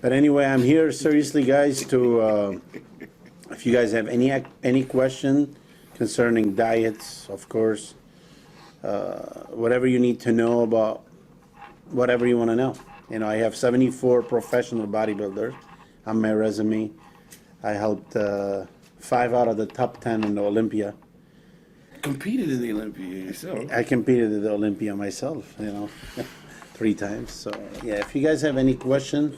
But anyway, I'm here seriously, guys, to if you guys have any question concerning diets, of course, whatever you need to know about whatever you want to know. You know, I have 74 professional bodybuilders on my resume. I helped 5 out of the top 10 in the Olympia. Competed in the Olympia yourself. I competed in the Olympia myself, you know, 3 times. So, yeah, if you guys have any question,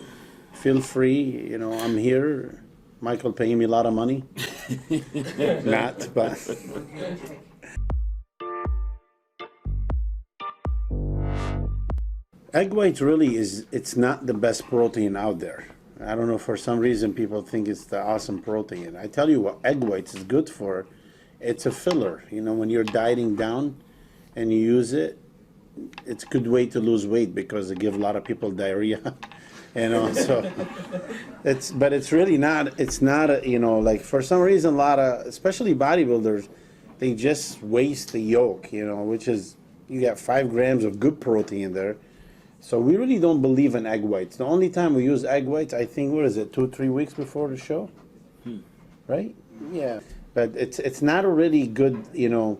feel free. You know, I'm here. Michael paying me a lot of money. Not, but... Egg white really it's not the best protein out there. I don't know, for some reason people think it's the awesome protein. I tell you what egg whites is good for. It's a filler. You know, when you're dieting down and you use it, it's a good way to lose weight because it gives a lot of people diarrhea. You know, so but it's really not, it's not a, you know, like for some reason a lot of, especially bodybuilders, they just waste the yolk, you know, which is, you got 5 grams of good protein there. So we really don't believe in egg whites. The only time we use egg whites, I think, what is it, 2-3 weeks before the show? Right? Yeah. But it's not a really good, you know,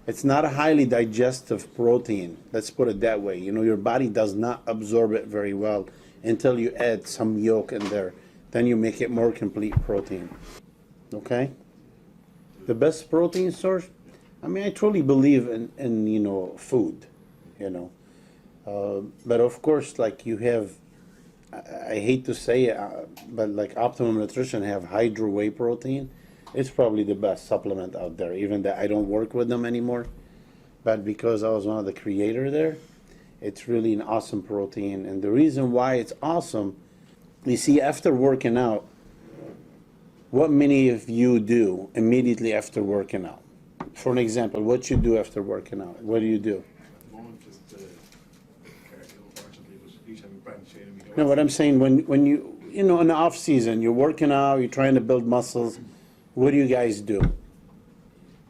it's not a highly digestive protein. Let's put it that way. You know, your body does not absorb it very well until you add some yolk in there. Then you make it more complete protein. Okay? The best protein source? I mean, I truly believe in you know, food, you know. But of course, like you have, I hate to say it, but like Optimum Nutrition have hydro whey protein. It's probably the best supplement out there, even that I don't work with them anymore. But because I was one of the creators there, it's really an awesome protein. And the reason why it's awesome, you see, after working out, what many of you do immediately after working out? For an example, what you do after working out? What do you do? No, what I'm saying, when you know, in the off season, you're working out, you're trying to build muscles, what do you guys do?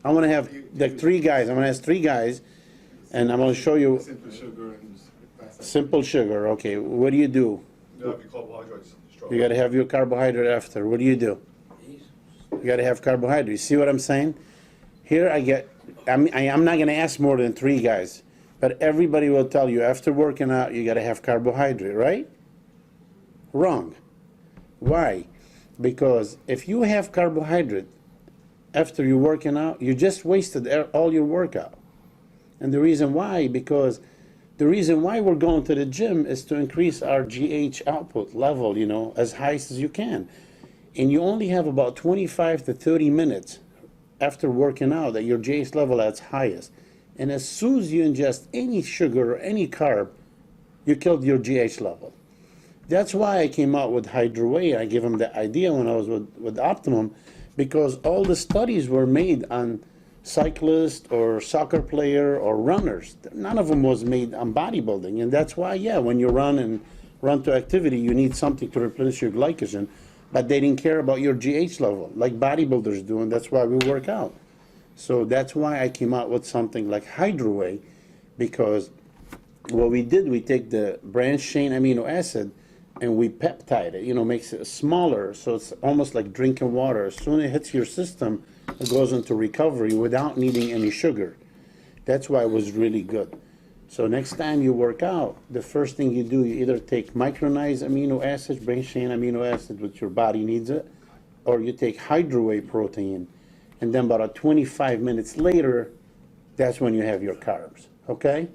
I want to have like 3 guys. I'm going to ask 3 guys, and I'm going to show you. Simple sugar and Simple sugar. Okay, what do you do? you have your carbohydrates. You got to have your carbohydrate after. What do? You got to have carbohydrates. See what I'm saying? Here I'm not going to ask more than 3 guys, but everybody will tell you after working out, you got to have carbohydrate, right? Wrong. Why? Because if you have carbohydrate after you're working out, you just wasted all your workout. And the reason why, because the reason why we're going to the gym is to increase our GH output level, you know, as high as you can. And you only have about 25 to 30 minutes after working out that your GH level at its highest. And as soon as you ingest any sugar or any carb, you killed your GH level. That's why I came out with hydro whey. I gave them the idea when I was with Optimum, because all the studies were made on cyclists or soccer player or runners. None of them was made on bodybuilding. And that's why, yeah, when you run to activity, you need something to replenish your glycogen. But they didn't care about your GH level like bodybuilders do, and that's why we work out. So that's why I came out with something like hydro whey, because what we did, we take the branched chain amino acid and we peptide it, you know, makes it smaller, so it's almost like drinking water. As soon as it hits your system, it goes into recovery without needing any sugar. That's why it was really good. So next time you work out, the first thing you do, you either take micronized amino acids, branched chain amino acid, which your body needs it, or you take hydro whey protein, and then about 25 minutes later, that's when you have your carbs, okay?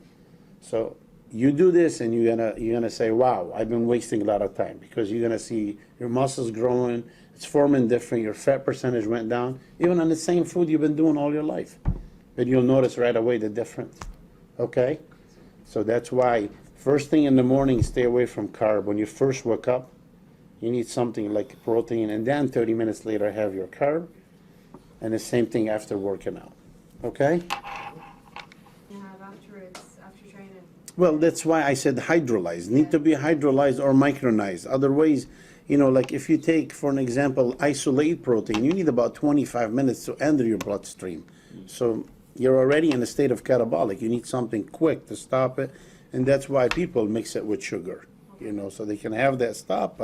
So you do this and you're gonna say, wow, I've been wasting a lot of time, because you're gonna see your muscles growing, it's forming different, your fat percentage went down, even on the same food you've been doing all your life. But you'll notice right away the difference, okay? So that's why first thing in the morning, stay away from carb. When you first wake up, you need something like protein, and then 30 minutes later have your carb, and the same thing after working out, okay? After training. Well, that's why I said hydrolyzed. Need to be hydrolyzed or micronized. Otherwise, you know, like if you take, for an example, isolate protein, you need about 25 minutes to enter your bloodstream. So you're already in a state of catabolic. You need something quick to stop it, and that's why people mix it with sugar, you know, so they can have that stop.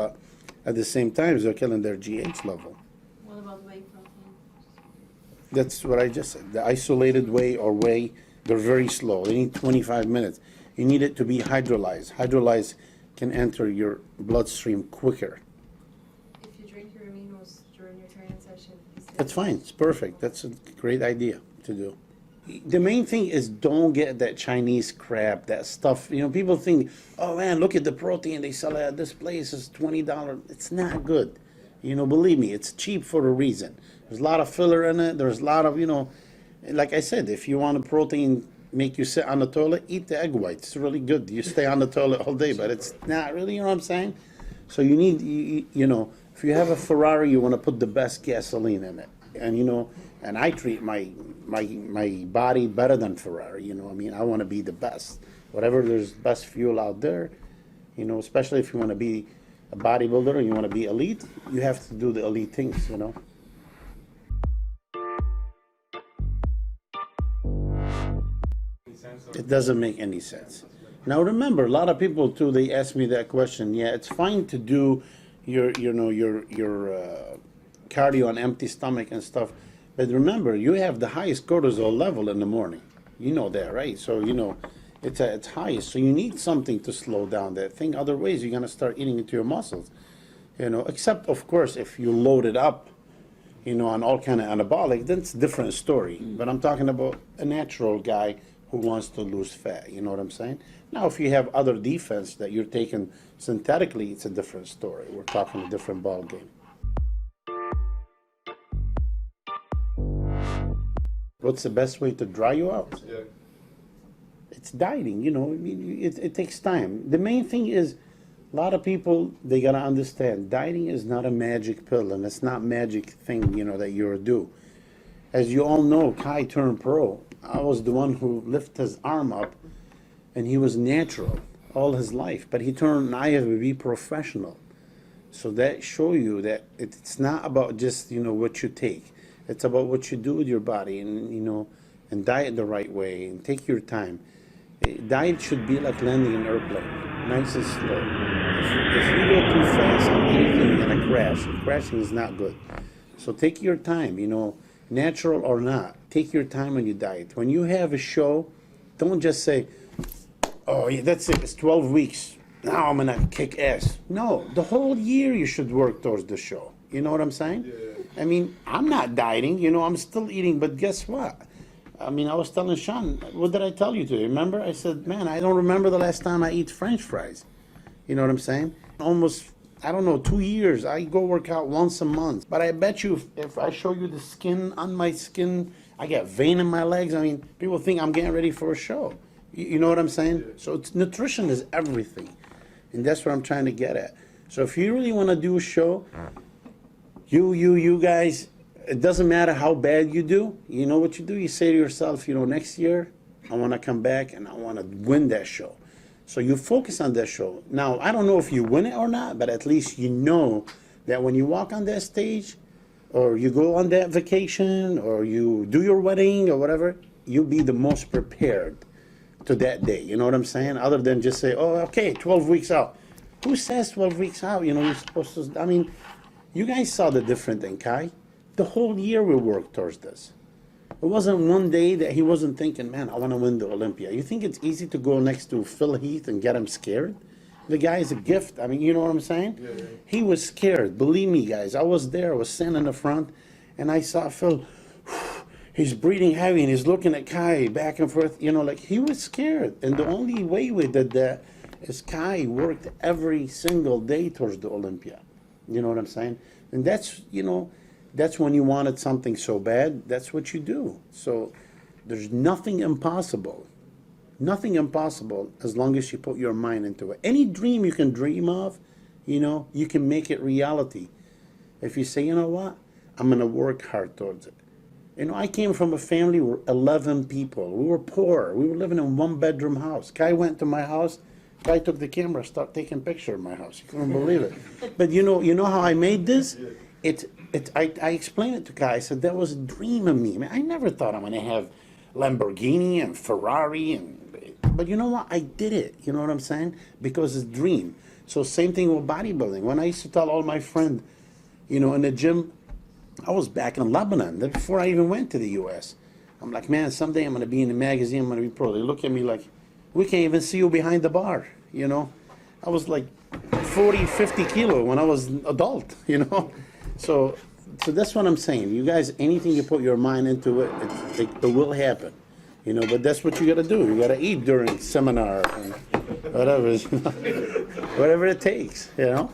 at the same time, they're killing their GH level. What about whey protein? That's what I just said. The isolated whey or whey, they're very slow. They need 25 minutes. You need it to be hydrolyzed. Hydrolyzed can enter your bloodstream quicker. If you drink your aminos during your training session, That's fine. It's perfect. That's a great idea to do. The main thing is don't get that Chinese crap, that stuff. You know, people think, oh man, look at the protein they sell at this place. It's $20. It's not good. You know, believe me, it's cheap for a reason. There's a lot of filler in it. There's a lot of, you know, like I said, if you want a protein make you sit on the toilet, eat the egg whites. It's really good. You stay on the toilet all day, but it's not really, you know what I'm saying? So you need, you know, if you have a Ferrari, you want to put the best gasoline in it. And, you know, and I treat my body better than Ferrari, you know. I mean, I want to be the best. Whatever there's best fuel out there, you know, especially if you want to be a bodybuilder and you want to be elite, you have to do the elite things, you know. It doesn't make any sense. Now remember, a lot of people too, they ask me that question. Yeah, it's fine to do your cardio on empty stomach and stuff, but remember, you have the highest cortisol level in the morning. You know that, right? So you know it's highest. So you need something to slow down that thing. Otherwise, you're gonna start eating into your muscles. You know, except of course if you load it up, you know, on all kind of anabolic, then it's a different story. But I'm talking about a natural guy who wants to lose fat. You know what I'm saying? Now, if you have other defense that you're taking synthetically, it's a different story. We're talking a different ball game. What's the best way to dry you out? Yeah. It's dieting, you know. I mean, it takes time. The main thing is, a lot of people, they gotta understand, dieting is not a magic pill, and it's not magic thing, you know, that you're due. As you all know, Kai turned pro. I was the one who lifted his arm up, and he was natural all his life. But he turned IFBB professional. So that show you that it's not about just, you know, what you take. It's about what you do with your body, and you know, and diet the right way, and take your time. Diet should be like landing an airplane, nice and slow. If you go too fast on anything, you're gonna crash. Crashing is not good. So take your time, you know, natural or not. Take your time when you diet. When you have a show, don't just say, oh yeah, that's it, it's 12 weeks. Now I'm gonna kick ass. No, the whole year you should work towards the show. You know what I'm saying? Yeah. I mean, I'm not dieting, you know, I'm still eating, but guess what? I mean, I was telling Sean, what did I tell you to? Remember? I said, man, I don't remember the last time I eat French fries. You know what I'm saying? Almost, I don't know, 2 years. I go work out once a month. But I bet you if I show you the skin on my skin, I get vein in my legs. I mean, people think I'm getting ready for a show. You know what I'm saying? Yeah. So nutrition is everything. And that's what I'm trying to get at. So if you really want to do a show, you guys, it doesn't matter how bad you do. You know what you do? You say to yourself, you know, next year, I want to come back and I want to win that show. So you focus on that show. Now, I don't know if you win it or not, but at least you know that when you walk on that stage, or you go on that vacation, or you do your wedding or whatever, you'll be the most prepared to that day. You know what I'm saying? Other than just say, oh, okay, 12 weeks out. Who says 12 weeks out? You know, you're supposed to, I mean, you guys saw the difference in Kai. The whole year we worked towards this. It wasn't one day that he wasn't thinking, man, I want to win the Olympia. You think it's easy to go next to Phil Heath and get him scared? The guy is a gift. I mean, you know what I'm saying? Yeah. He was scared. Believe me, guys. I was there. I was sitting in the front, and I saw Phil. He's breathing heavy, and he's looking at Kai back and forth. You know, like he was scared. And the only way we did that is Kai worked every single day towards the Olympia. You know what I'm saying? And that's, you know, that's when you wanted something so bad, that's what you do. So there's nothing impossible. Nothing impossible as long as you put your mind into it. Any dream you can dream of, you know, you can make it reality. If you say, you know what, I'm going to work hard towards it. You know, I came from a family where 11 people. We were poor. We were living in a one-bedroom house. Kai went to my house. Kai took the camera, started taking pictures of my house. You couldn't believe it. But you know how I made this? I explained it to Kai. I said, that was a dream of me. Man, I never thought I'm going to have Lamborghini and Ferrari. But you know what? I did it. You know what I'm saying? Because it's a dream. So same thing with bodybuilding. When I used to tell all my friends, you know, in the gym, I was back in Lebanon before I even went to the U.S. I'm like, man, someday I'm going to be in the magazine, I'm going to be pro. They look at me like, we can't even see you behind the bar, you know. I was like 40, 50 kilo when I was an adult, you know. So that's what I'm saying. You guys, anything you put your mind into it will happen, you know. But that's what you got to do. You got to eat during seminar and whatever, you know, whatever it takes, you know.